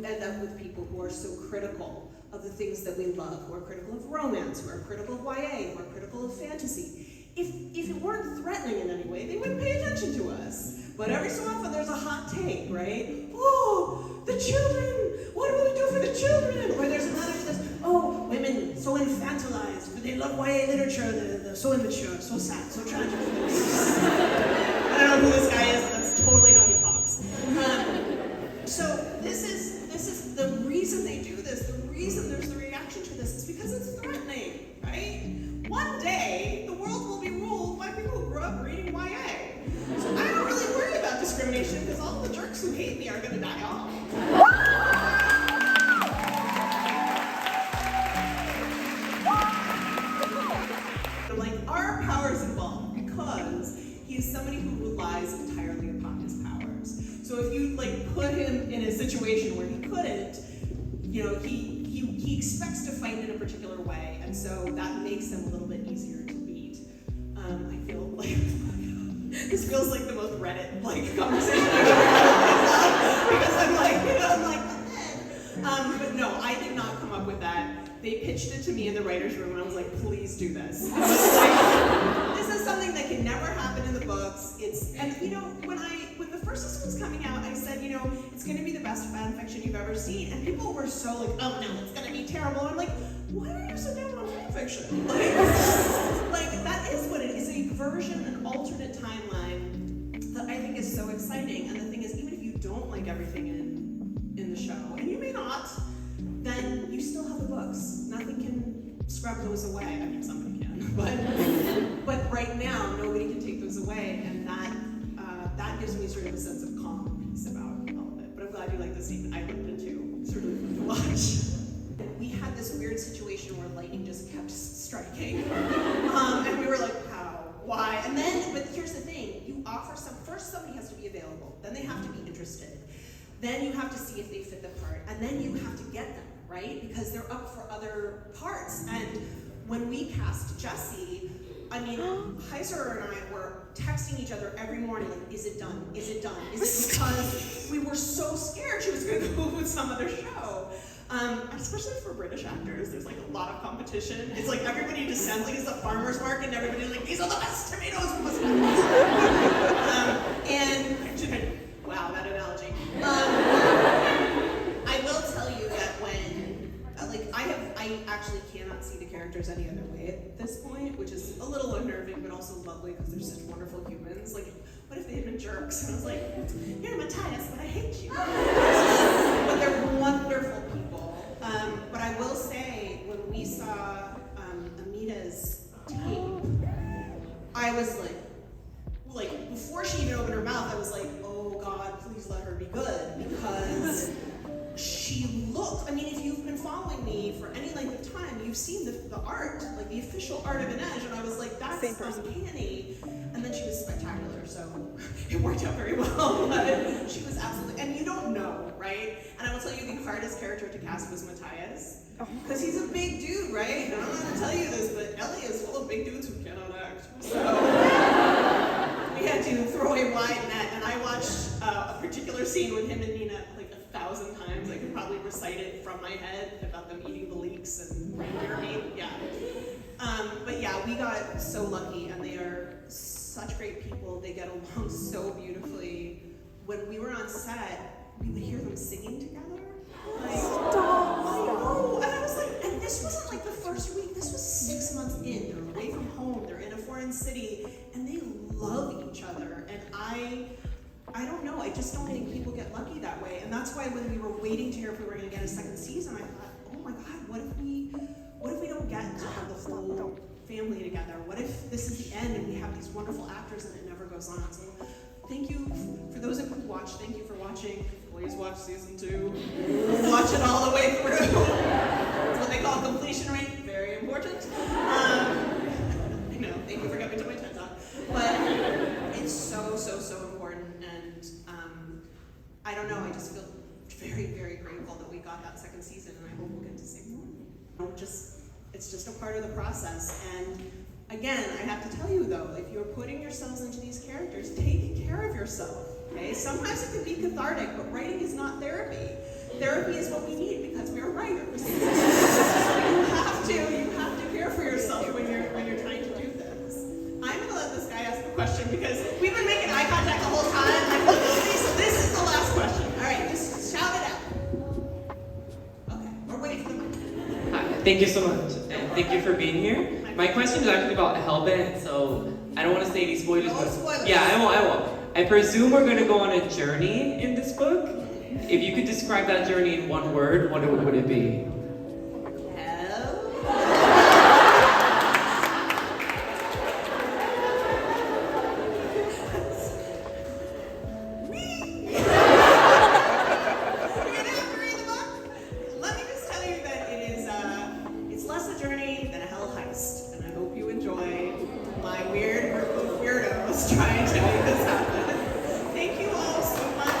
end up with people who are so critical of the things that we love, who are critical of romance, who are critical of YA, who are critical of fantasy. If it weren't threatening in any way, they wouldn't pay attention to us. But every so often there's a hot take, right? Oh, the children! What are we going to do for the children? Or there's another that's, oh, women so infantilized, but they love YA literature, they're so immature, so sad, so tragic. I don't know who this guy is, but that's totally how he talks. So this is the reason they do this, the reason there's the reaction to this is because it's threatening, right? One day, the world will be ruled by people who grew up reading YA. So I don't really worry about discrimination because all the jerks who hate me are going to die off. But like, our power is involved because he's somebody who relies entirely upon his powers. So if you like put him in a situation where he couldn't, you know, he expects to fight in a particular way, and so that makes him a little bit easier to beat. I feel like this feels like the most Reddit like conversation I've ever had because I'm like, but no, I did not come up with that. They pitched it to me in the writer's room, and I was like, please do this. I was like, this is something that can never happen in the books. And you know, when the first season was coming out, I said, you know, it's going to be the best fan fiction you've ever seen, and people were so like, oh no, it's going to be terrible. I'm like, why are you so down on fan fiction? Like that is what it is, a version, an alternate timeline that I think is so exciting. And the thing is, even if you don't like everything in the show, and you may not, then you still have the books. Nothing can scrub those away. I mean, somebody can, but right now, nobody can take those away, and that gives me sort of a sense of calm and peace about all of it. But I'm glad you like this scene. I loved it too. It's really fun to watch. We had this weird situation where lightning just kept striking, and we were like, how? Why? And then, but here's the thing: you offer first somebody has to be available, then they have to be interested, then you have to see if they fit the part, and then you have to get them, right? Because they're up for other parts. And when we cast Jessie, I mean, Heiser and I were texting each other every morning, like, is it done? Is it done? Is it, because we were so scared she was going to go with some other show. Especially for British actors, there's like a lot of competition. It's like everybody just sounds like it's a farmer's market, and everybody's like, these are the best tomatoes we must have. And wow, that analogy. I will tell you that when, I actually cannot see the characters any other way at this point, which is a little unnerving, but also lovely because they're such wonderful humans. Like, what if they had been jerks? And I was like, you're Matthias, but I hate you. But they're wonderful people. But I will say, when we saw Amita's tape, I was like, before she even opened her mouth, I was like, oh God, please let her be good, because she looked, I mean, if you've been following me for any length of time, you've seen the art, like the official art of Inej, and I was like, that's uncanny. And then she was spectacular, so it worked out very well, but she was absolutely, and you don't know, right? And I will tell you, the hardest character to cast was Matthias, because he's a big dude, right? And I'm not gonna tell you this, but Ellie is full of big dudes who cannot act, so we had to throw a wide net, and I watched a particular scene with him and Nina like 1,000 times. I could probably recite it from my head about them eating the leeks and reindeer meat. Yeah. But yeah, we got so lucky, and they are such great people. They get along so beautifully. When we were on set, we would hear them singing together. Like, stop! I know. And I was like, and this wasn't like the first week. This was 6 months in. They're away from home. They're in a foreign city, and they love each other. And I don't know, I just don't think people get lucky that way. And that's why when we were waiting to hear if we were going to get a second season, I thought, oh my God, what if we don't get to have the whole family together? What if this is the end and we have these wonderful actors and it never goes on? So thank you, for those of you who watched, thank you for watching. Please watch season 2. Watch it all the way through. That's what they call completion rate, very important. I know, thank you for coming to my TED Talk. But it's so, so, so important. And I don't know, I just feel very, very grateful that we got that second season, and I hope we'll get to see more. It's just a part of the process. And again, I have to tell you though, if you're putting yourselves into these characters, take care of yourself, okay? Sometimes it can be cathartic, but writing is not therapy. therapy is what we need because we're writers. So you have to care for yourself when you're trying to do this. I'm gonna let this guy ask the question because we've been making eye contact the whole time. Like, look at me, so this is the last question. All right, just shout it out. Okay, we're waiting for the mic. Hi, thank you so much, and thank you for being here. My question is actually about Hellbent, so I don't want to say any spoilers. No spoilers. Yeah, I won't. I presume we're going to go on a journey in this book. If you could describe that journey in one word, what would it be? Less a journey than a hell heist, and I hope you enjoy my weird group of weirdos trying to make this happen. Thank you all so much.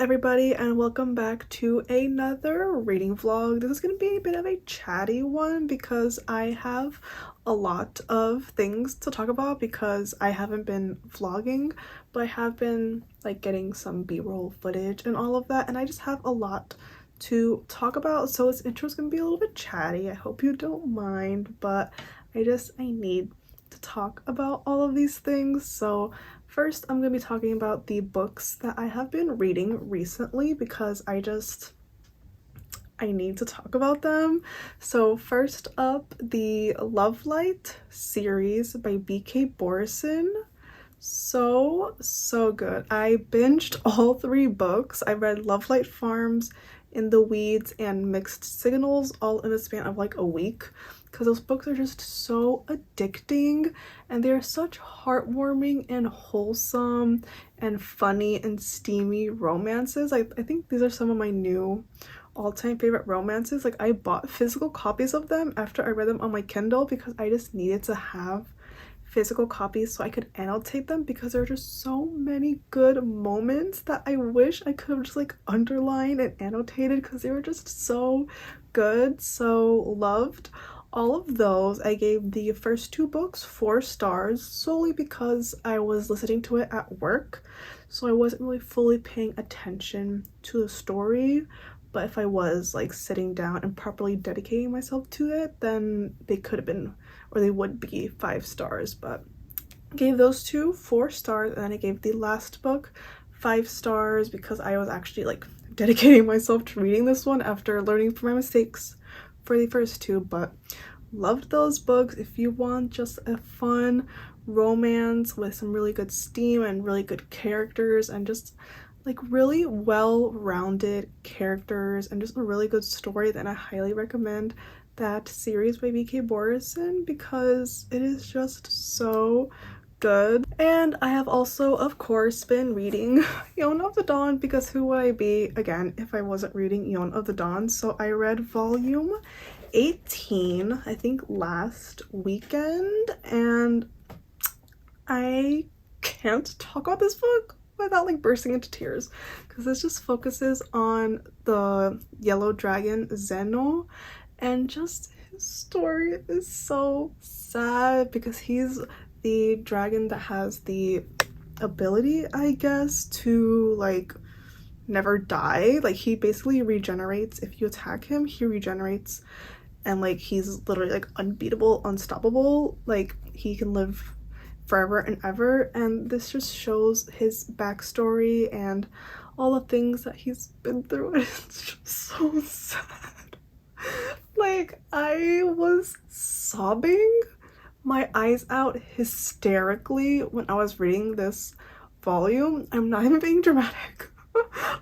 everybody, and welcome back to another reading vlog. This is going to be a bit of a chatty one because I have a lot of things to talk about because I haven't been vlogging, but I have been like getting some b-roll footage and all of that, and I just have a lot to talk about, so this intro is going to be a little bit chatty. I hope you don't mind, but I need to talk about all of these things. So first, I'm going to be talking about the books that I have been reading recently because I need to talk about them. So first up, the Love Light series by B.K. Borison. So good. I binged all 3 books. I read Love Light Farms, In the Weeds, and Mixed Signals all in the span of like a week, because those books are just so addicting and they're such heartwarming and wholesome and funny and steamy romances. I think these are some of my new all-time favorite romances. Like, I bought physical copies of them after I read them on my Kindle because I just needed to have physical copies so I could annotate them, because there are just so many good moments that I wish I could have just like underlined and annotated because they were just so good. So loved all of those. I gave the first 2 books 4 stars solely because I was listening to it at work, so I wasn't really fully paying attention to the story. But if I was like sitting down and properly dedicating myself to it, then they could have been, or they would be 5 stars. But I gave those 2 4 stars, and then I gave the last book 5 stars because I was actually like dedicating myself to reading this one after learning from my mistakes for the first 2. But loved those books. If you want just a fun romance with some really good steam and really good characters and just like really well-rounded characters and just a really good story, then I highly recommend that series by B.K. Borison because it is just so good. And I have also, of course, been reading Eon of the Dawn, because who would I be again if I wasn't reading Eon of the Dawn? So I read volume 18, I think last weekend, and I can't talk about this book without like bursting into tears because this just focuses on the yellow dragon Zeno, and just his story is so sad because he's the dragon that has the ability, I guess, to like never die. Like, he basically regenerates. If you attack him, he regenerates, and like he's literally like unbeatable, unstoppable. Like, he can live forever and ever, and this just shows his backstory and all the things that he's been through, and it's just so sad. Like, I was sobbing my eyes out hysterically when I was reading this volume. I'm not even being dramatic.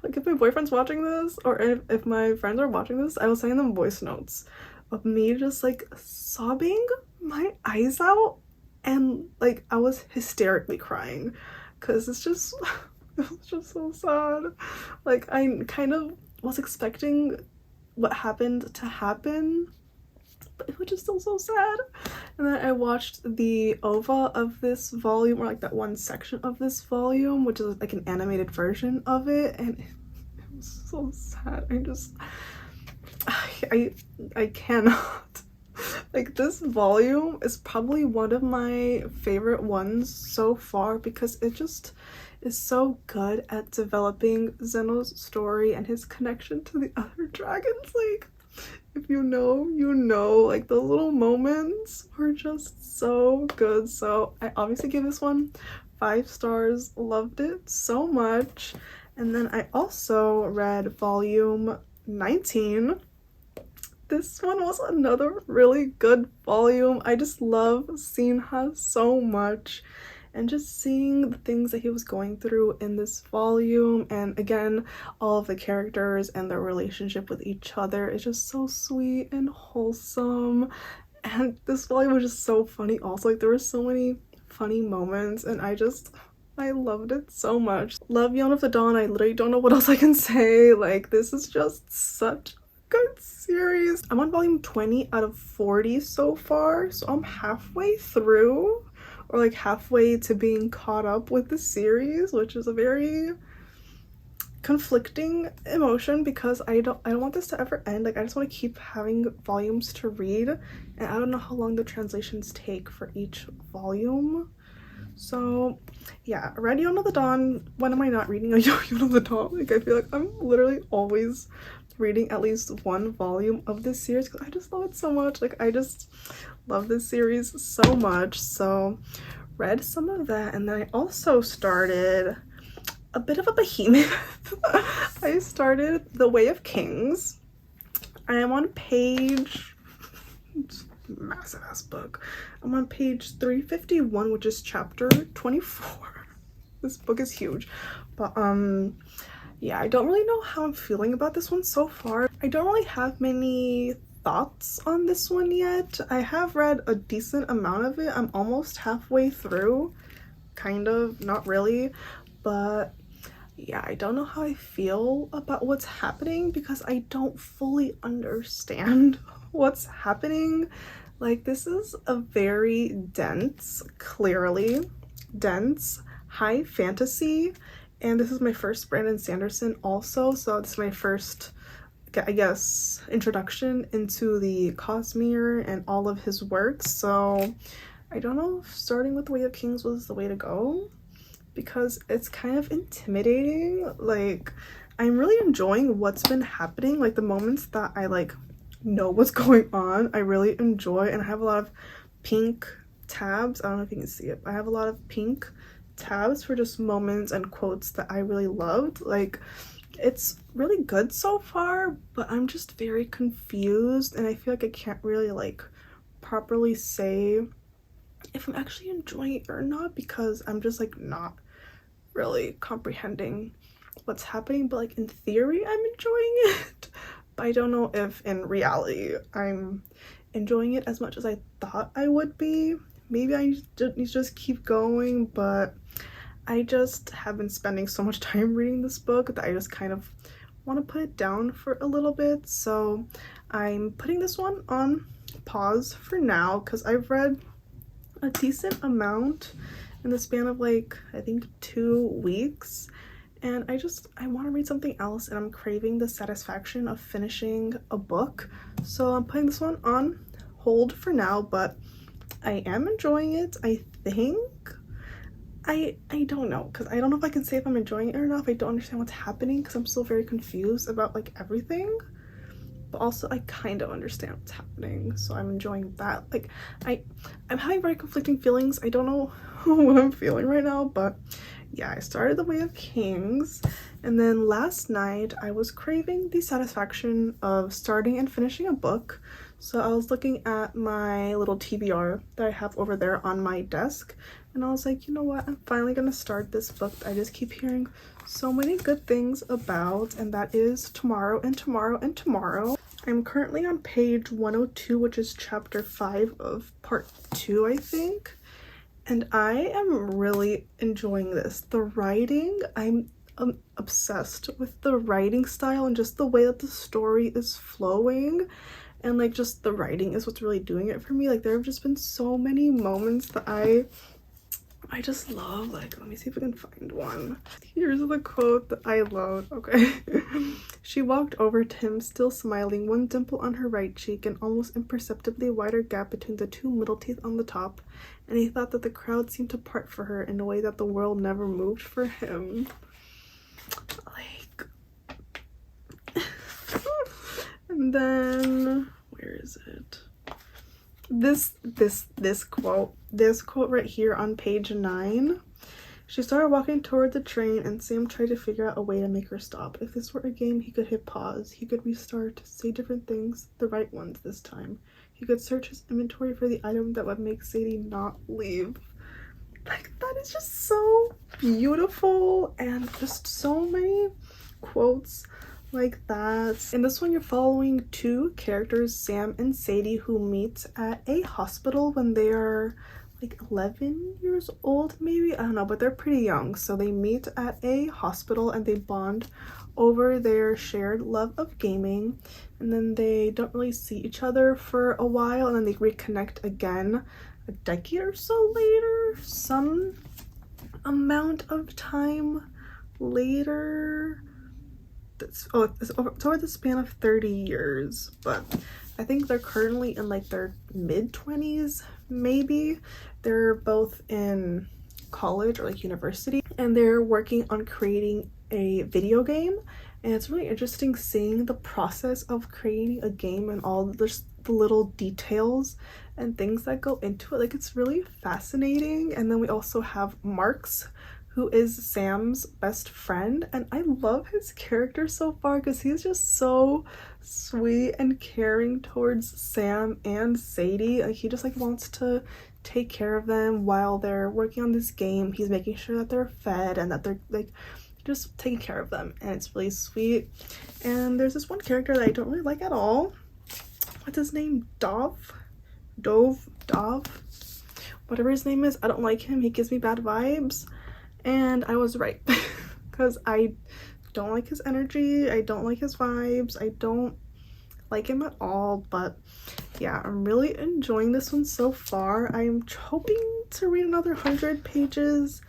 Like, if my boyfriend's watching this, or if my friends are watching this, I was sending them voice notes of me just like sobbing my eyes out, and like I was hysterically crying because it's just it was just so sad. Like, I kind of was expecting what happened to happen, but it was just still so sad. And then I watched the OVA of this volume, or like that one section of this volume, which is like an animated version of it, and it was so sad. I cannot. Like, this volume is probably one of my favorite ones so far because it just is so good at developing Zeno's story and his connection to the other dragons. Like, if you know, you know. Like, the little moments were just so good. So I obviously give this one 5 stars. Loved it so much. And then I also read volume 19. This one was another really good volume. I just love Sinha so much, and just seeing the things that he was going through in this volume, and again, all of the characters and their relationship with each other is just so sweet and wholesome. And this volume was just so funny also. Like, there were so many funny moments, and I loved it so much. Love Eon of the Dawn. I literally don't know what else I can say. Like, this is just such a good series. I'm on volume 20 out of 40 so far, so I'm halfway through, or like halfway to being caught up with the series, which is a very conflicting emotion because I don't want this to ever end. Like, I just want to keep having volumes to read, and I don't know how long the translations take for each volume. So yeah, Red Yawn of the Dawn. When am I not reading a Yawn of the Dawn? Like, I feel like I'm literally always reading at least one volume of this series because I just love it so much. Like, I just love this series so much. So read some of that, and then I also started a bit of a behemoth. I started The Way of Kings. I am on page, massive ass book. I'm on page 351, which is chapter 24. This book is huge. But yeah, I don't really know how I'm feeling about this one so far. I don't really have many thoughts on this one yet. I have read a decent amount of it. I'm almost halfway through, kind of, not really, but yeah, I don't know how I feel about what's happening because I don't fully understand what's happening. Like, this is a very dense, clearly dense, high fantasy, and this is my first Brandon Sanderson also, so this is my first, I guess, introduction into the Cosmere and all of his works. So I don't know if starting with The Way of Kings was the way to go because it's kind of intimidating. Like, I'm really enjoying what's been happening. Like, the moments that I like know what's going on, I really enjoy, and I have a lot of pink tabs. I don't know if you can see it. I have a lot of pink tabs for just moments and quotes that I really loved. Like, it's really good so far, but I'm just very confused, and I feel like I can't really like properly say if I'm actually enjoying it or not because I'm just like not really comprehending what's happening. But like, in theory I'm enjoying it, but I don't know if in reality I'm enjoying it as much as I thought I would be. Maybe I need to just keep going, but I just have been spending so much time reading this book that I just kind of want to put it down for a little bit. So I'm putting this one on pause for now because I've read a decent amount in the span of like, I think 2 weeks, and I want to read something else, and I'm craving the satisfaction of finishing a book. So I'm putting this one on hold for now, but I am enjoying it, I think. I don't know, because I don't know if I can say if I'm enjoying it or not if I don't understand what's happening, because I'm still very confused about like everything, but also I kind of understand what's happening, so I'm enjoying that. Like, I'm having very conflicting feelings. I don't know what I'm feeling right now, but yeah, I started The Way of Kings, and then last night I was craving the satisfaction of starting and finishing a book. So I was looking at my little TBR that I have over there on my desk, and I was like, you know what, I'm finally gonna start this book that I just keep hearing so many good things about, and that is Tomorrow and Tomorrow and Tomorrow. I'm currently on page 102, which is chapter 5 of part 2, I think, and I am really enjoying this. The writing, I'm obsessed with the writing style and just the way that the story is flowing, and like just the writing is what's really doing it for me. Like, there have just been so many moments that I just love. Like, let me see if I can find one. Here's the quote that I love. Okay. She walked over to him, still smiling, one dimple on her right cheek, an almost imperceptibly wider gap between the 2 middle teeth on the top, and he thought that the crowd seemed to part for her in a way that the world never moved for him. Like, and then where is it? This quote right here on page 9. She started walking toward the train, and Sam tried to figure out a way to make her stop. If this were a game, he could hit pause. He could restart, say different things, the right ones this time. He could search his inventory for the item that would make Sadie not leave. Like, that is just so beautiful, and just so many quotes like that. In this one, you're following 2 characters, Sam and Sadie, who meet at a hospital when they are like 11 years old, maybe, I don't know, but they're pretty young. So they meet at a hospital and they bond over their shared love of gaming, and then they don't really see each other for a while, and then they reconnect again a decade or so later, some amount of time later. it's over the span of 30 years, but I think they're currently in like their mid-20s, maybe. They're both in college or like university, and they're working on creating a video game, and it's really interesting seeing the process of creating a game and all the little details and things that go into it. Like, it's really fascinating. And then we also have Marks, who is Sam's best friend, and I love his character so far because he's just so sweet and caring towards Sam and Sadie. Like, he just like wants to take care of them while they're working on this game. He's making sure that they're fed and that they're like just taking care of them, and it's really sweet. And there's this one character that I don't really like at all. What's his name? Dov, whatever his name is. I don't like him. He gives me bad vibes. And I was right, because I don't like his energy, I don't like his vibes, I don't like him at all. But yeah, I'm really enjoying this one so far. I'm hoping to read another 100 pages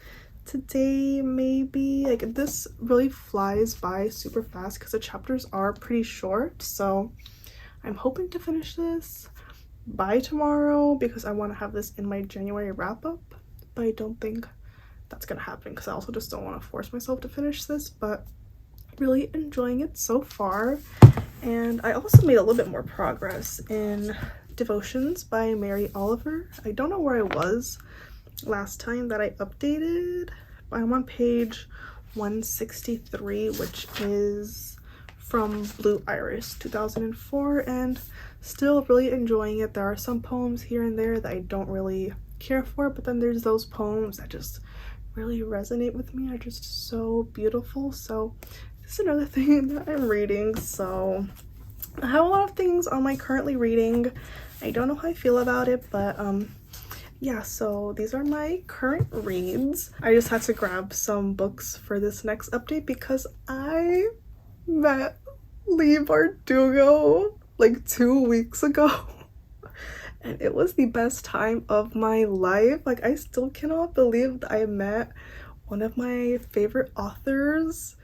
today, maybe. Like, this really flies by super fast because the chapters are pretty short, so I'm hoping to finish this by tomorrow because I want to have this in my January wrap-up, but I don't think that's gonna happen because I also just don't want to force myself to finish this. But really enjoying it so far. And I also made a little bit more progress in Devotions by Mary Oliver. I don't know where I was last time that I updated, but I'm on page 163, which is from Blue Iris 2004, and still really enjoying it. There are some poems here and there that I don't really care for, but then there's those poems that just really resonate with me, are just so beautiful. So this is another thing that I'm reading. So I have a lot of things on my currently reading. I don't know how I feel about it, but yeah, so these are my current reads. I just had to grab some books for this next update because I met Leigh Bardugo like 2 weeks ago. And it was the best time of my life. Like, I still cannot believe that I met one of my favorite authors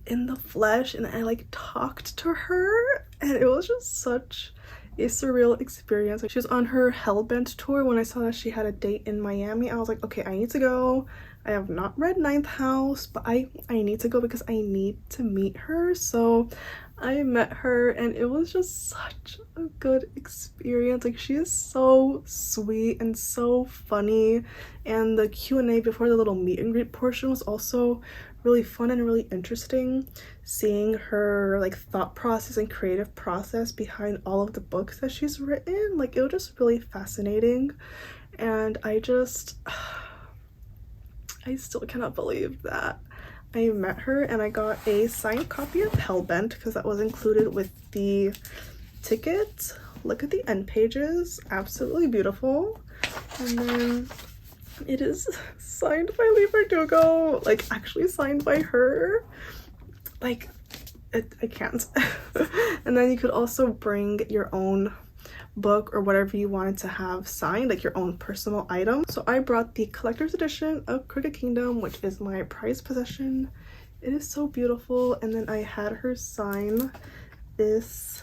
in the flesh, and I like talked to her, and it was just such a surreal experience. Like, she was on her Hellbent tour. When I saw that she had a date in Miami, I was like, okay, I need to go. I have not read Ninth House, but I need to go because I need to meet her. So I met her, and it was just such a good experience. Like, she is so sweet and so funny, and the Q&A before the little meet and greet portion was also really fun and really interesting, seeing her like thought process and creative process behind all of the books that she's written. Like, it was just really fascinating, and I still cannot believe that I met her. And I got a signed copy of Hellbent because that was included with the ticket. Look at the end pages, absolutely beautiful. And then it is signed by Leigh Bardugo, like actually signed by her. Like, I can't. And then you could also bring your own book or whatever you wanted to have signed, like your own personal item. So I brought the collector's edition of Crooked Kingdom, which is my prized possession. It is so beautiful. And then I had her sign this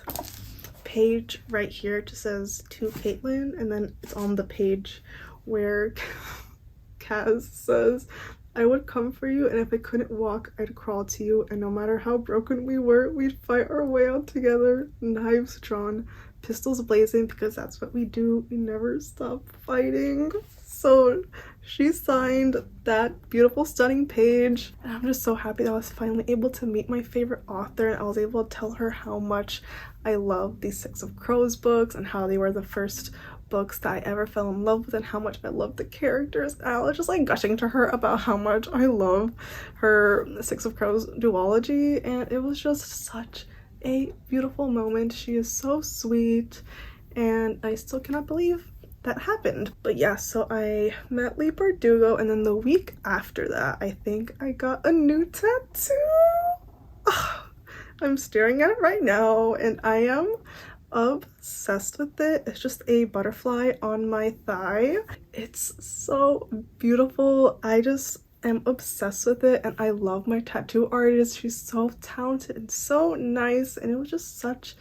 page right here. It just says to Caitlin, and then it's on the page where Kaz says, I would come for you, and if I couldn't walk, I'd crawl to you, and no matter how broken we were, we'd fight our way out together, knives drawn, pistols blazing, because that's what we do. We never stop fighting. So she signed that beautiful, stunning page, and I'm just so happy that I was finally able to meet my favorite author, and I was able to tell her how much I love these Six of Crows books and how they were the first books that I ever fell in love with, and how much I love the characters. And I was just like gushing to her about how much I love her Six of Crows duology, and it was just such a beautiful moment. She is so sweet, and I still cannot believe that happened. But yeah, so I met Leigh Bardugo, and then the week after that, I think I got a new tattoo. I'm staring at it right now, and I am obsessed with it. It's just a butterfly on my thigh. It's so beautiful. I just am obsessed with it, and I love my tattoo artist. She's so talented and so nice, and it was just such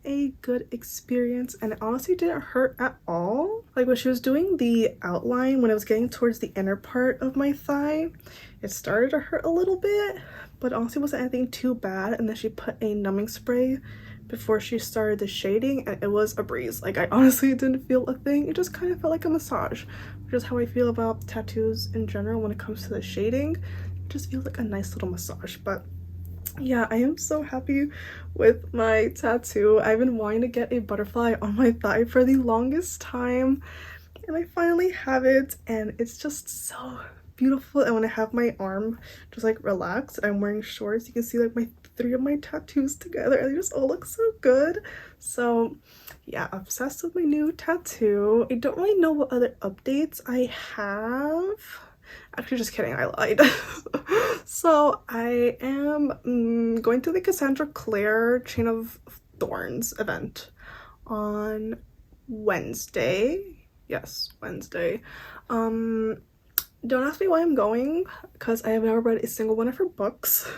a good experience, and it honestly didn't hurt at all. Like when she was doing the outline, when I was getting towards the inner part of my thigh, it started to hurt a little bit, but honestly wasn't anything too bad. And then she put a numbing spray before she started the shading, and it was a breeze. Like I honestly didn't feel a thing. It just kind of felt like a massage, which is how I feel about tattoos in general when it comes to the shading. It just feels like a nice little massage. But yeah, I am so happy with my tattoo. I've been wanting to get a butterfly on my thigh for the longest time, and I finally have it, and it's just so beautiful. And when I have my arm just like relaxed, I'm wearing shorts, you can see like my 3 of my tattoos together, and they just all look so good. So yeah, obsessed with my new tattoo. I don't really know what other updates I have. Actually, just kidding, I lied. So I am going to the Cassandra Clare Chain of Thorns event on Wednesday. Yes, Wednesday. Don't ask me why I'm going, because I have never read a single one of her books.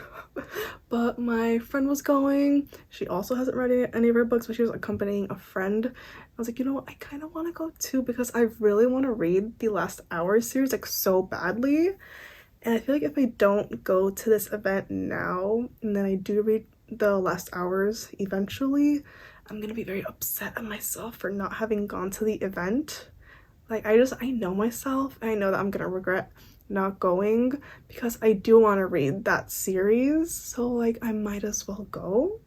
But my friend was going. She also hasn't read any of her books, but she was accompanying a friend. I was like, you know what, I kind of want to go too, because I really want to read the Last Hour series like so badly. And I feel like if I don't go to this event now and then I do read the Last Hours eventually, I'm gonna be very upset at myself for not having gone to the event. Like I know myself, and I know that I'm gonna regret not going, because I do want to read that series. So like I might as well go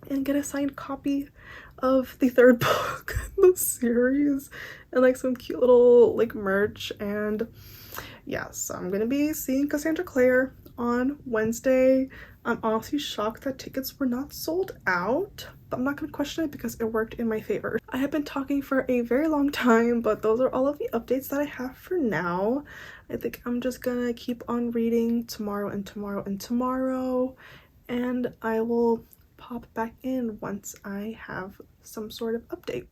and get a signed copy of the 3rd book in the series, and like some cute little like merch. And yeah, so I'm gonna be seeing Cassandra Clare on Wednesday. I'm honestly shocked that tickets were not sold out, but I'm not gonna question it because it worked in my favor. I have been talking for a very long time, but those are all of the updates that I have for now. I think I'm just gonna keep on reading tomorrow and tomorrow and tomorrow, and I will pop back in once I have some sort of update.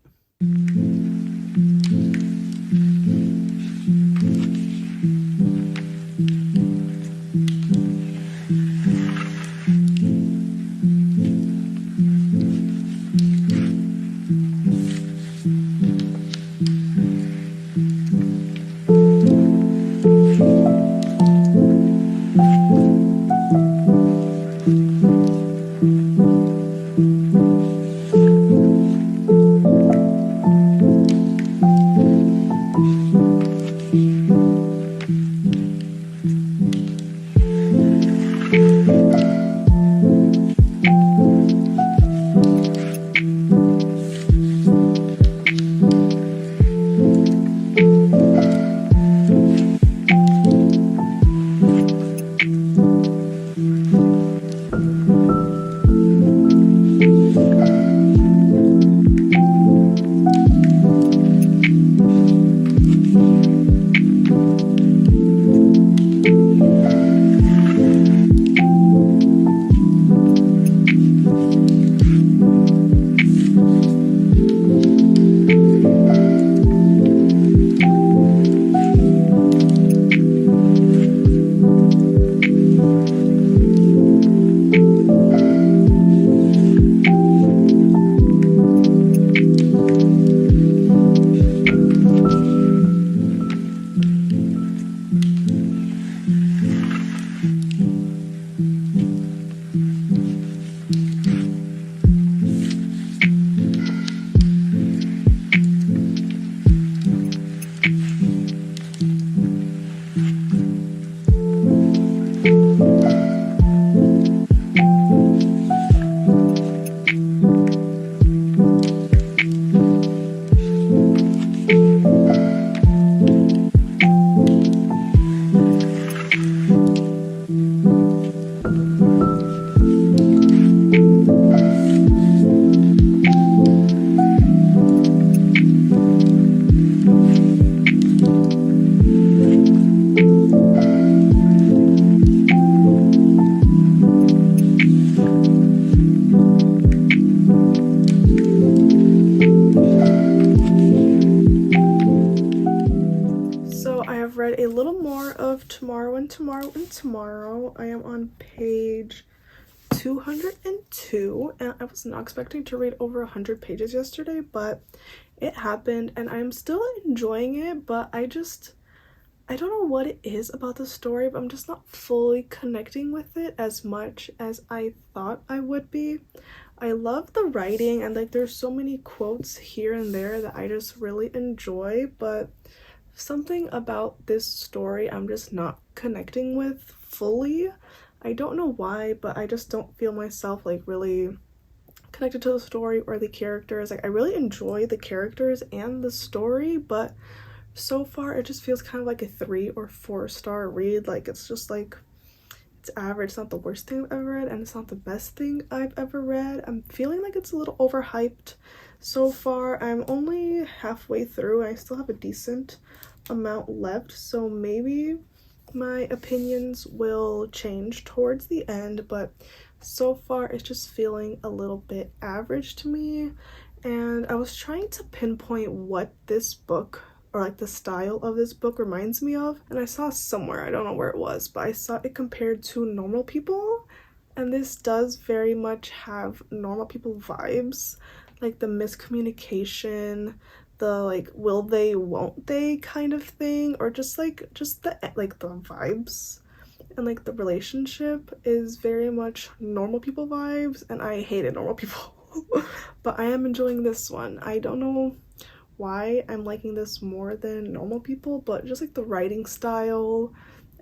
I've read a little more of Tomorrow and Tomorrow and Tomorrow. I am on page 202, and I was not expecting to read over 100 pages yesterday, but it happened, and I'm still enjoying it, but I don't know what it is about the story, but I'm just not fully connecting with it as much as I thought I would be. I love the writing, and like there's so many quotes here and there that I just really enjoy, but something about this story I'm just not connecting with fully. I don't know why, but I just don't feel myself like really connected to the story or the characters. Like I really enjoy the characters and the story, but so far it just feels kind of like a 3 or 4 star read. Like it's just like, it's average. It's not the worst thing I've ever read, and it's not the best thing I've ever read. I'm feeling like it's a little overhyped so far. I'm only halfway through and I still have a decent amount left, so maybe my opinions will change towards the end, but so far it's just feeling a little bit average to me. And I was trying to pinpoint what this book, or like the style of this book, reminds me of, and I saw somewhere, I don't know where it was, but I saw it compared to Normal People, and this does very much have Normal People vibes, like the miscommunication, the like will they won't they kind of thing, or just the vibes, and like the relationship is very much Normal People vibes, and I hated Normal People. But I am enjoying this one. I don't know why I'm liking this more than Normal People, but just like the writing style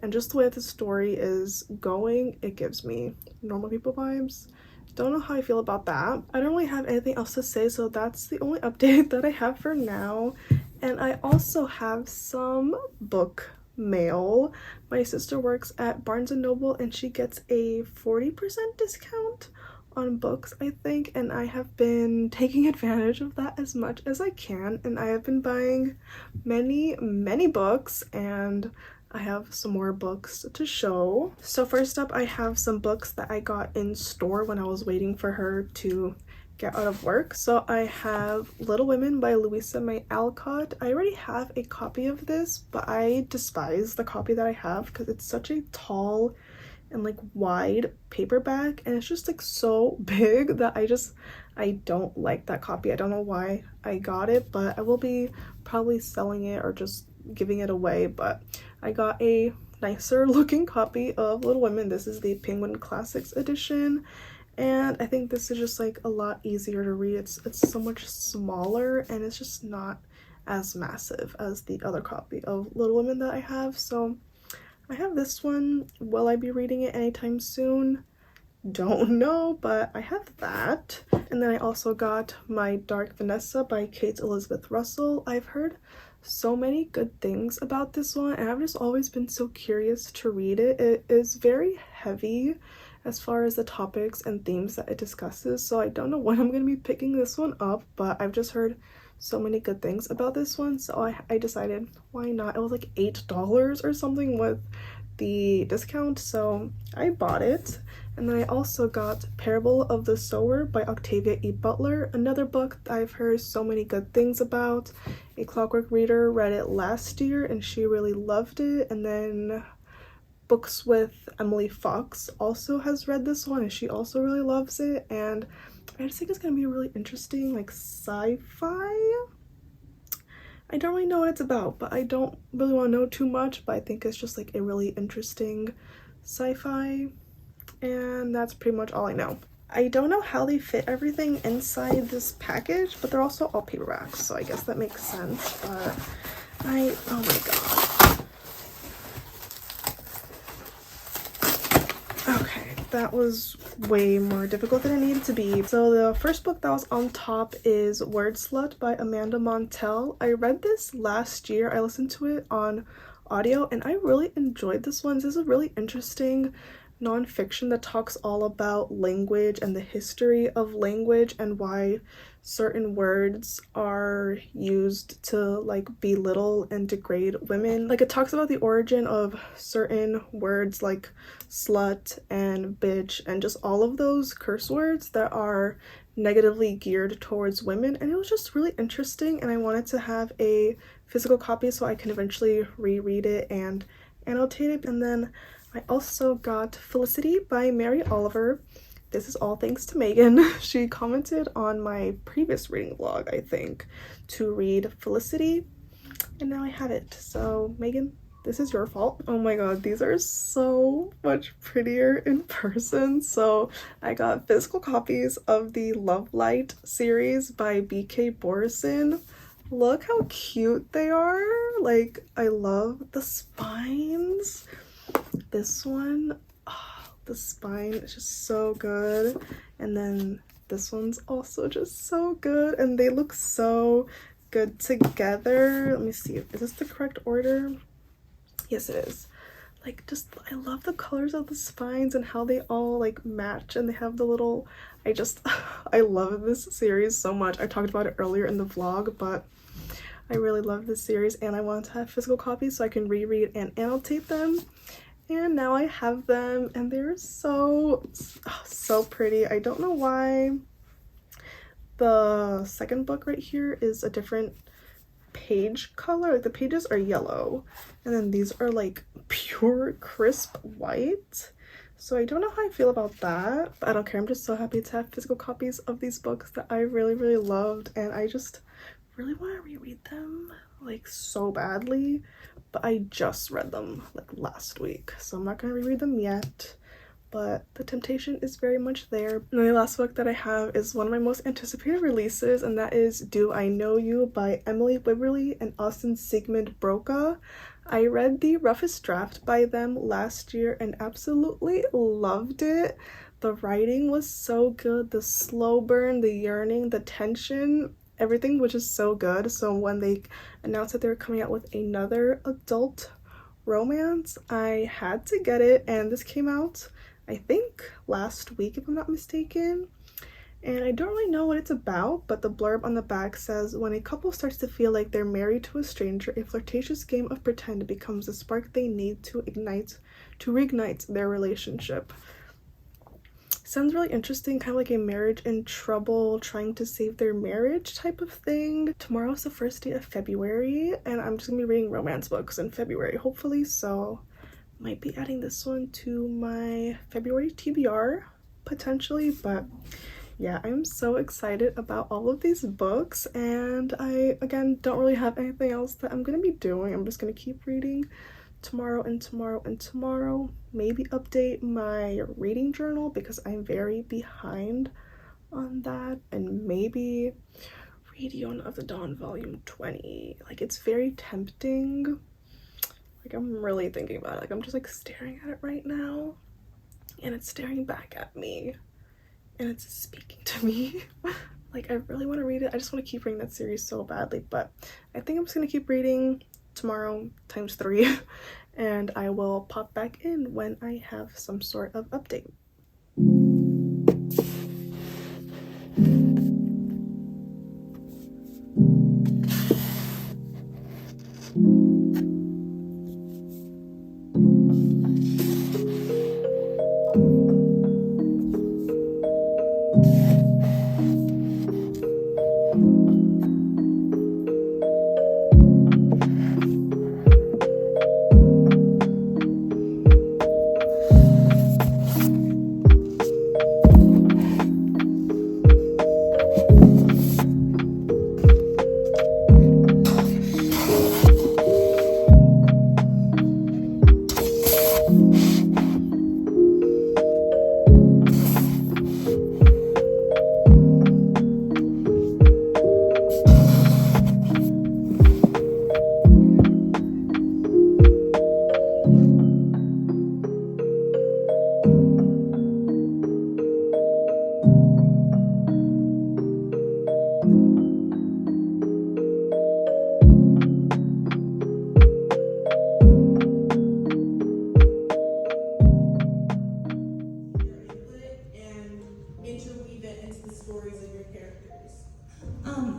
and just the way that the story is going, it gives me Normal People vibes. Don't know how I feel about that. I don't really have anything else to say, so that's the only update that I have for now. And I also have some book mail. My sister works at Barnes & Noble and she gets a 40% discount on books, I think, and I have been taking advantage of that as much as I can, and I have been buying many books, and I have some more books to show. So first up, I have some books that I got in store when I was waiting for her to get out of work. So I have Little Women by Louisa May Alcott. I already have a copy of this, but I despise the copy that I have because it's such a tall and like wide paperback, and it's just like so big that I don't like that copy. I don't know why I got it, but I will be probably selling it or just giving it away. But I got a nicer looking copy of Little Women. This is the Penguin Classics edition, and I think this is just like a lot easier to read. It's so much smaller, and it's just not as massive as the other copy of Little Women that I have. So I have this one. Will I be reading it anytime soon? Don't know, but I have that. And then I also got My Dark Vanessa by Kate Elizabeth Russell. I've heard so many good things about this one, and I've just always been so curious to read it. It is very heavy as far as the topics and themes that it discusses, so I don't know when I'm going to be picking this one up, but I've just heard so many good things about this one, so I decided why not. It was like $8 or something with the discount, so I bought it. And then I also got Parable of the Sower by Octavia E. Butler, another book that I've heard so many good things about. A Clockwork Reader read it last year and she really loved it, and then Books with Emily Fox also has read this one and she also really loves it, and I just think it's gonna be really interesting, like sci-fi. I don't really know what it's about, but I don't really want to know too much, but I think it's just like a really interesting sci-fi, and that's pretty much all I know. I don't know how they fit everything inside this package, but they're also all paperbacks, so I guess that makes sense. But oh my god. Okay, that was way more difficult than it needed to be. So the first book that was on top is Word Slut by Amanda Montell. I read this last year. I listened to it on audio and I really enjoyed this one. This is a really interesting nonfiction that talks all about language and the history of language and why certain words are used to like belittle and degrade women. Like it talks about the origin of certain words like slut and bitch and just all of those curse words that are negatively geared towards women, and it was just really interesting, and I wanted to have a physical copy so I can eventually reread it and annotate it. And then I also got Felicity by Mary Oliver. This is all thanks to Megan. She commented on my previous reading vlog, I think, to read Felicity, and now I have it. So Megan, this is your fault. Oh my god, these are so much prettier in person. So I got physical copies of the Love Light series by B.K. Borison. Look how cute they are. Like, I love the spines. This one, oh, the spine is just so good. And then this one's also just so good. And they look so good together. Let me see, is this the correct order? Yes, it is. Like, just, I love the colors of the spines and how they all like match, and they have the little, I love this series so much. I talked about it earlier in the vlog, but I really love this series and I want to have physical copies so I can reread and annotate them. And now I have them and they're so pretty. I don't know why the second book right here is a different page color. Like, the pages are yellow and then these are like pure crisp white. So I don't know how I feel about that, but I don't care. I'm just so happy to have physical copies of these books that I really, really loved, and I just really want to reread them like so badly, but I just read them like last week, so I'm not going to reread them yet, but the temptation is very much there. And the last book that I have is one of my most anticipated releases, and that is Do I Know You by Emily Wibberley and Austin Sigmund Broca. I read the roughest draft by them last year and absolutely loved it. The writing was so good, the slow burn, the yearning, the tension, everything was just so good. So when they announced that they were coming out with another adult romance, I had to get it, and this came out I think last week if I'm not mistaken. And I don't really know what it's about, but the blurb on the back says, when a couple starts to feel like they're married to a stranger, a flirtatious game of pretend becomes the spark they need to reignite their relationship. Sounds really interesting, kind of like a marriage in trouble, trying to save their marriage type of thing. Tomorrow's the first day of February, and I'm just gonna be reading romance books in February, hopefully, so might be adding this one to my February TBR, potentially, but yeah, I'm so excited about all of these books, and I, again, don't really have anything else that I'm gonna be doing. I'm just gonna keep reading tomorrow and tomorrow and tomorrow. Maybe update my reading journal because I'm very behind on that, and maybe read Yona of the Dawn volume 20. Like, it's very tempting. Like, I'm really thinking about it. Like, I'm just like staring at it right now, and it's staring back at me, and it's speaking to me. Like, I really want to read it. I just want to keep reading that series so badly, but I think I'm just gonna keep reading tomorrow times 3 and I will pop back in when I have some sort of update.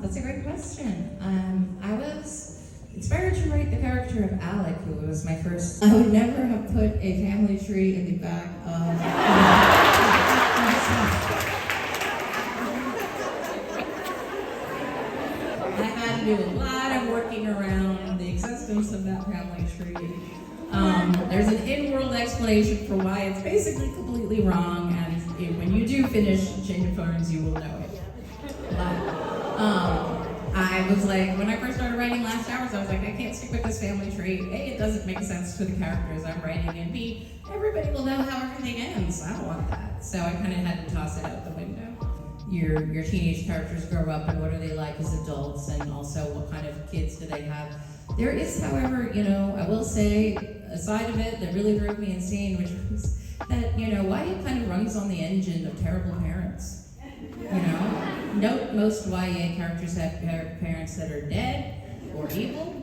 That's a great question. I was inspired to write the character of Alec, who was my first. I would never have put a family tree in the back of. I had to do a lot of working around existence of that family tree. There's an in-world explanation for why it's basically completely wrong, and when you do finish Chain of Thorns, you will know it. But, I was like, when I first started writing Last Hours, I was like, I can't stick with this family tree. A, it doesn't make sense to the characters I'm writing, and B, everybody will know how everything ends. I don't want that. So I kind of had to toss it out the window. Your teenage characters grow up, and what are they like as adults, and also what kind of kids do they have. There is, however, I will say, a side of it that really drove me insane, which was that, YA kind of runs on the engine of terrible parents. Note most YA characters have parents that are dead or evil.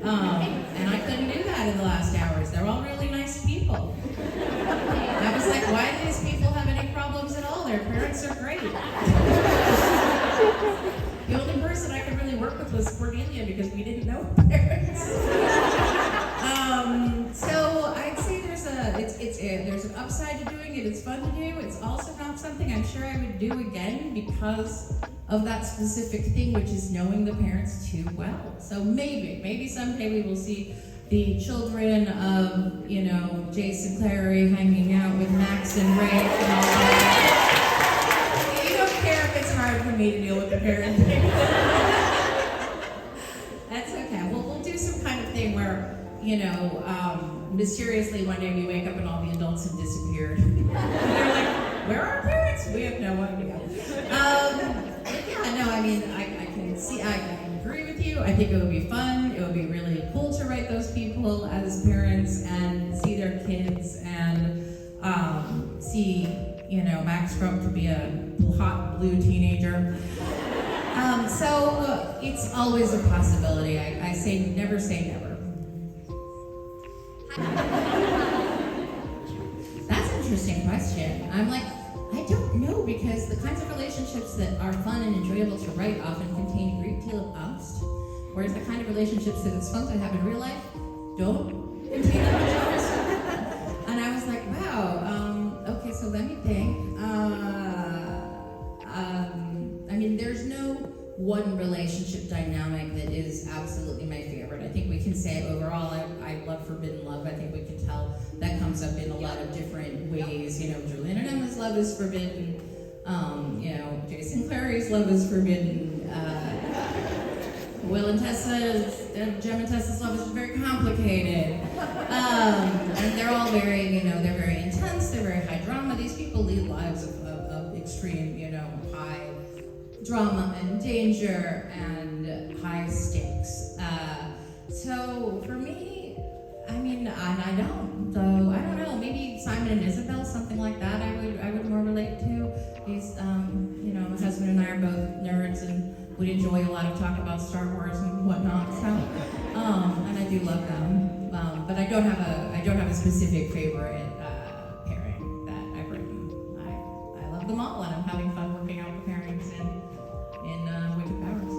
And I couldn't do that in the Last Hours. They're all really nice people. I was like, why do these people have any problems at all? Their parents are great. The only person I could really work with was Cordelia because we didn't know her parents. So I'd say there's an upside to doing it. It's fun to do. It's also not something I'm sure I would do again because of that specific thing, which is knowing the parents too well. So maybe someday we will see the children of, Jason Clare hanging out with Max and Ray and all that. You don't care if it's hard for me to deal with the parents. That's okay. We'll do some kind of thing where, mysteriously one day we wake up and all the adults have disappeared. And they're like, where are our parents? We have no idea. I agree with you. I think it would be fun. It would be really cool to write those people as parents and see their kids and see, Max grow up to be a hot blue teenager. So it's always a possibility. I say never say never. That's an interesting question. I'm like, I don't know, because the kinds of relationships that are fun and enjoyable to write often contain a great deal of angst, whereas the kind of relationships that it's fun to have in real life don't contain that much angst. And I was like, wow, okay, so let me think. There's no one relationship dynamic that is absolutely my favorite. I think we can say overall, I love forbidden love. I think we can tell that comes up in a lot of different ways. Julian and Emma's love is forbidden. Jason Clary's love is forbidden. Will and Jem and Tessa's love is very complicated. And they're all very, they're very intense. They're very high drama. These people lead lives of extreme, high drama and danger and high stakes. So for me, I don't know, maybe Simon and Isabel, something like that I would more relate to. He's, my husband and I are both nerds and would enjoy a lot of talk about Star Wars and whatnot, so, and I do love them. But I don't have a specific favorite pairing that I've written. I love them all, and I'm having fun working out the pairings in Wicked Powers.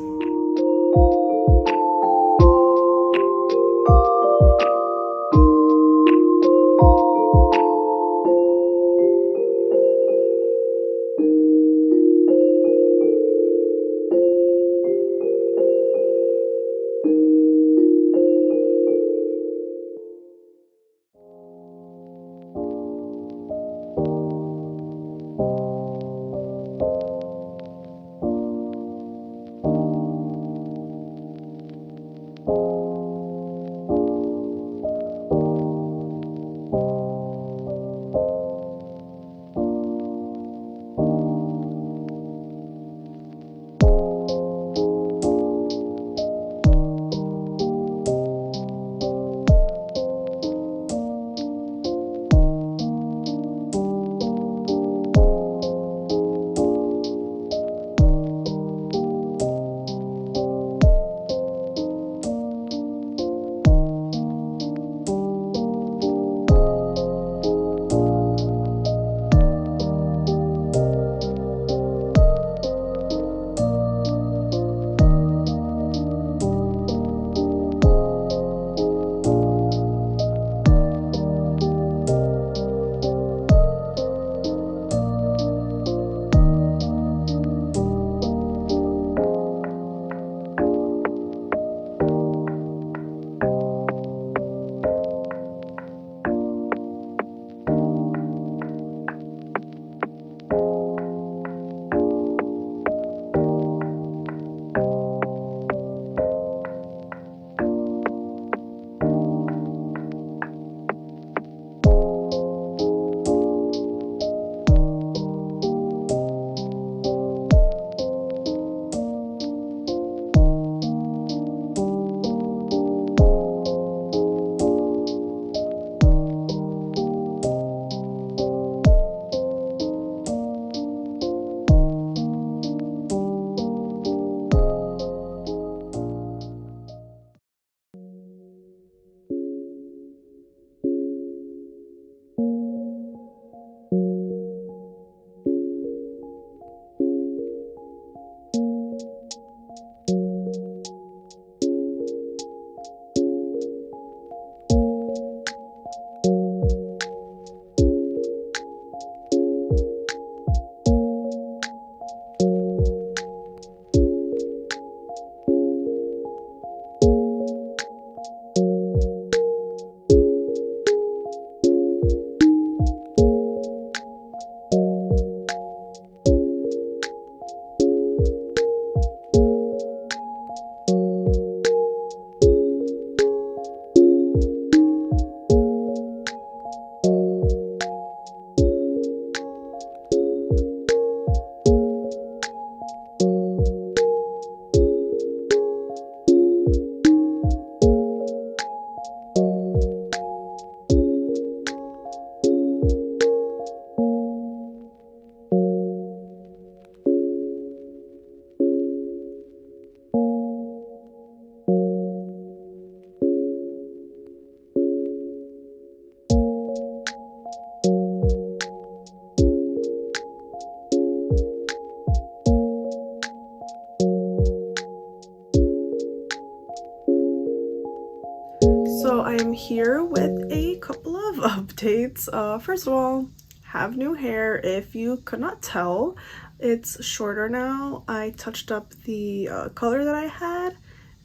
I'm here with a couple of updates. First of all, have new hair. If you could not tell, it's shorter now. I touched up the color that I had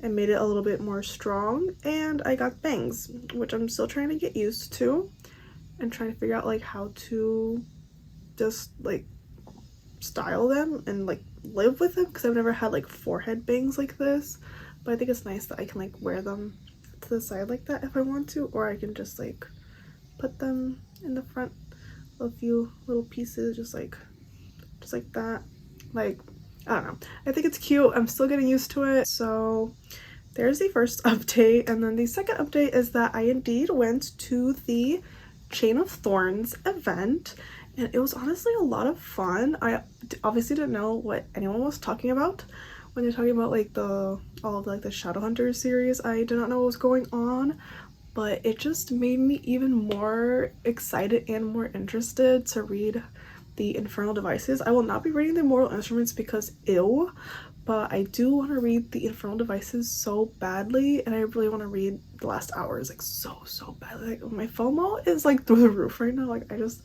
and made it a little bit more strong, and I got bangs, which I'm still trying to get used to and trying to figure out like how to just like style them and like live with them, because I've never had like forehead bangs like this. But I think it's nice that I can like wear them to the side like that if I want to, or I can just like put them in the front, a few little pieces, just like that. Like, I don't know, I think it's cute. I'm still getting used to it. So there's the first update, and then the second update is that I indeed went to the Chain of Thorns event, and it was honestly a lot of fun. I obviously didn't know what anyone was talking about when they're talking about like all of like the Shadowhunters series. I did not know what was going on, but it just made me even more excited and more interested to read the Infernal Devices. I will not be reading the Mortal Instruments because ew, but I do want to read the Infernal Devices so badly, and I really want to read The Last Hours like so badly. Like, my FOMO is like through the roof right now. Like, I just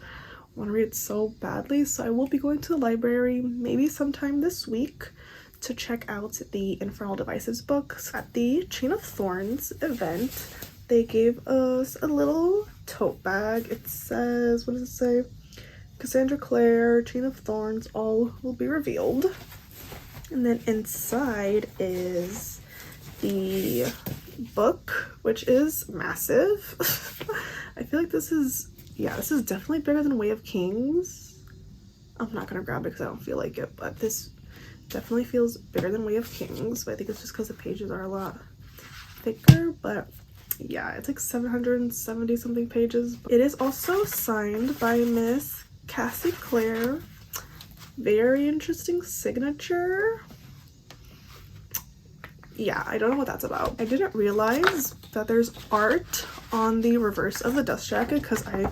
want to read it so badly. So I will be going to the library maybe sometime this week to check out the Infernal Devices books. At the Chain of Thorns event, they gave us a little tote bag. It says, what does it say? Cassandra, Clare, Chain of Thorns, all will be revealed. And then inside is the book, which is massive. I feel like this is definitely bigger than Way of Kings. I'm not gonna grab it because I don't feel like it, but this definitely feels bigger than Way of Kings. But I think it's just because the pages are a lot thicker. But yeah, it's like 770 something pages. It is also signed by Miss Cassie Clare. Very interesting signature. Yeah, I don't know what that's about. I didn't realize that there's art on the reverse of the dust jacket, because I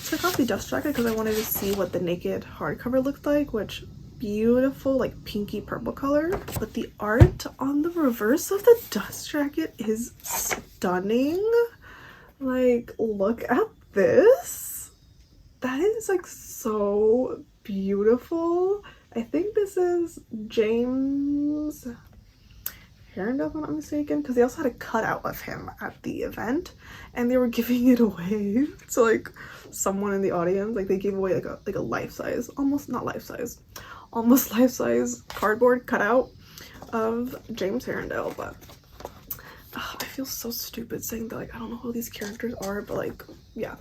took off the dust jacket because I wanted to see what the naked hardcover looked like, which beautiful like pinky purple color. But the art on the reverse of the dust jacket is stunning. Like, look at this. That is like so beautiful. I think this is James Herondale, if I'm not mistaken, because they also had a cutout of him at the event, and they were giving it away to like someone in the audience. Like, they gave away like a life-size, almost life-size cardboard cutout of James Herondale. But I feel so stupid saying that, like, I don't know who these characters are, but like, yeah,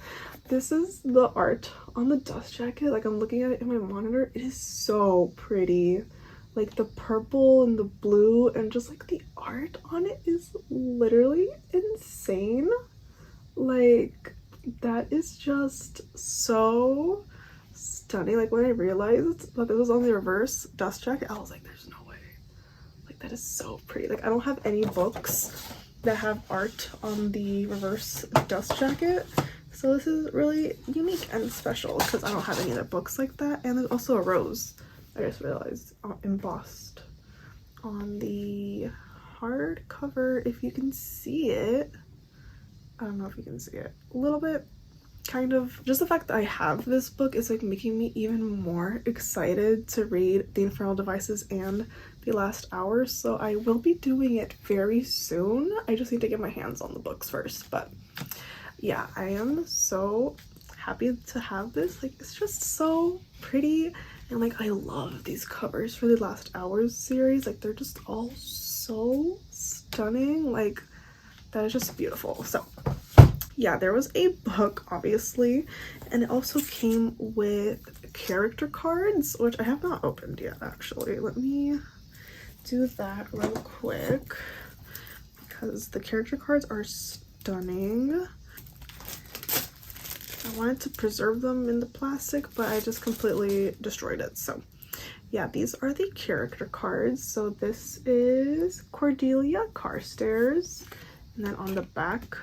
this is the art on the dust jacket. Like, I'm looking at it in my monitor. It is so pretty. Like, the purple and the blue and just like the art on it is literally insane. Like, that is just so stunning. Like, when I realized that this was on the reverse dust jacket, I was like, there's no way. Like, that is so pretty. Like, I don't have any books that have art on the reverse dust jacket, so this is really unique and special because I don't have any other books like that. And there's also a rose, I just realized, embossed on the hardcover, if you can see it. I don't know if you can see it a little bit, kind of. Just the fact that I have this book is like making me even more excited to read the Infernal Devices and The Last Hour, so I will be doing it very soon. I just need to get my hands on the books first. But yeah, I am so happy to have this. Like, it's just so pretty, and like, I love these covers for the Last Hours series. Like, they're just all so stunning. Like, that is just beautiful. So yeah, there was a book, obviously, and it also came with character cards, which I have not opened yet, actually. Let me do that real quick because the character cards are stunning. I wanted to preserve them in the plastic, but I just completely destroyed it. So yeah, these are the character cards. So this is Cordelia Carstairs, and then on the back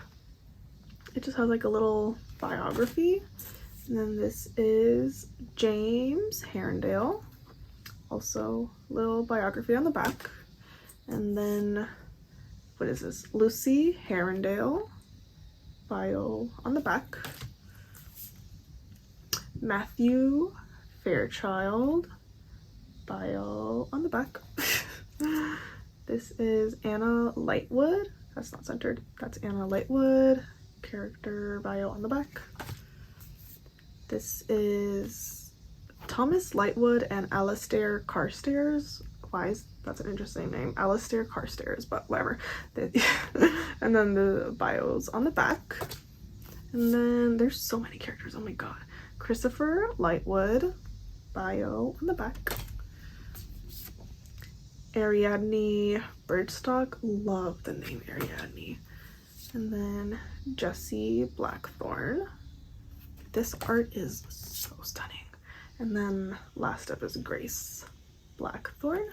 it just has like a little biography. And then this is James Herondale, also little biography on the back. And then what is this? Lucy Herondale, bio on the back. Matthew Fairchild, bio on the back. This is Anna Lightwood. That's not centered. That's Anna Lightwood. Character bio on the back. This is Thomas Lightwood and Alastair Carstairs. That's an interesting name. Alastair Carstairs, but whatever. And then the bios on the back. And then there's so many characters. Oh my god. Christopher Lightwood, bio on the back. Ariadne Birdstock, love the name Ariadne. And then Jesse Blackthorn. This art is so stunning. And then last up is Grace Blackthorn.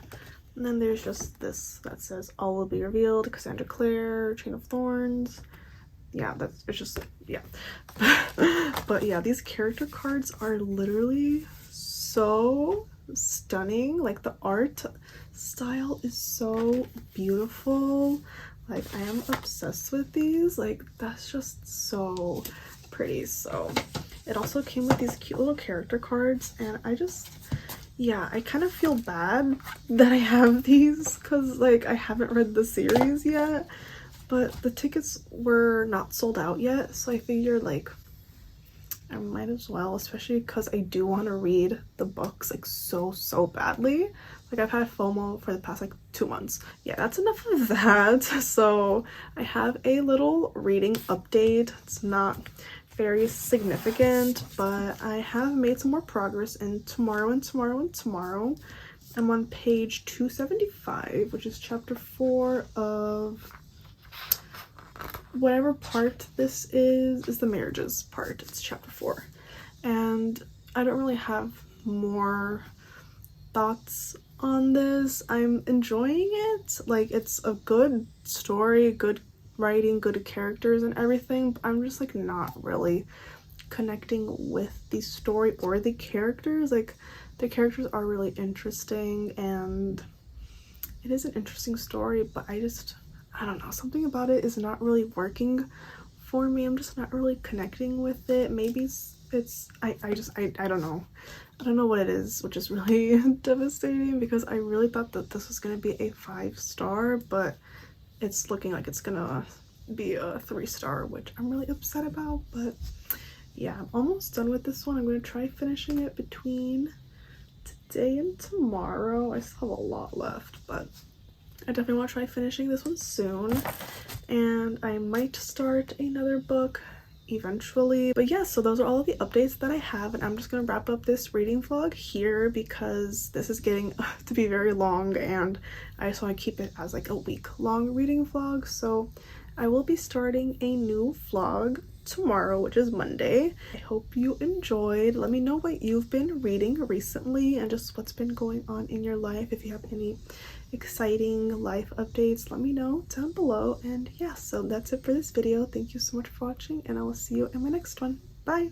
And then there's just this that says all will be revealed, Cassandra Clare, Chain of Thorns. Yeah, it's just, yeah. But yeah, these character cards are literally so stunning. Like the art style is so beautiful. Like I am obsessed with these. Like that's just so pretty. So it also came with these cute little character cards, and yeah, I kind of feel bad that I have these because like I haven't read the series yet, but the tickets were not sold out yet, so I figured like I might as well, especially because I do want to read the books like so badly. Like I've had FOMO for the past like 2 months. Yeah, that's enough of that. So I have a little reading update. It's not very significant, but I have made some more progress in tomorrow. I'm on page 275, which is chapter 4 of whatever part this is the marriages part. It's chapter 4, and I don't really have more thoughts on this. I'm enjoying it. Like it's a good story, good writing, good characters and everything, but I'm just like not really connecting with the story or the characters. Like the characters are really interesting and it is an interesting story, but I don't know, something about it is not really working for me. I'm just not really connecting with it. Maybe I don't know. I don't know what it is, which is really devastating because I really thought that this was going to be a 5-star, but it's looking like it's gonna be a 3-star, which I'm really upset about. But yeah, I'm almost done with this one. I'm gonna try finishing it between today and tomorrow. I still have a lot left, but I definitely want to try finishing this one soon, and I might start another book eventually. But yeah, so those are all of the updates that I have, and I'm just gonna wrap up this reading vlog here because this is getting to be very long and I just want to keep it as like a week-long reading vlog. So I will be starting a new vlog tomorrow, which is Monday. I hope you enjoyed. Let me know what you've been reading recently and just what's been going on in your life. If you have any exciting life updates, let me know down below. And yeah, so that's it for this video. Thank you so much for watching, and I will see you in my next one. Bye.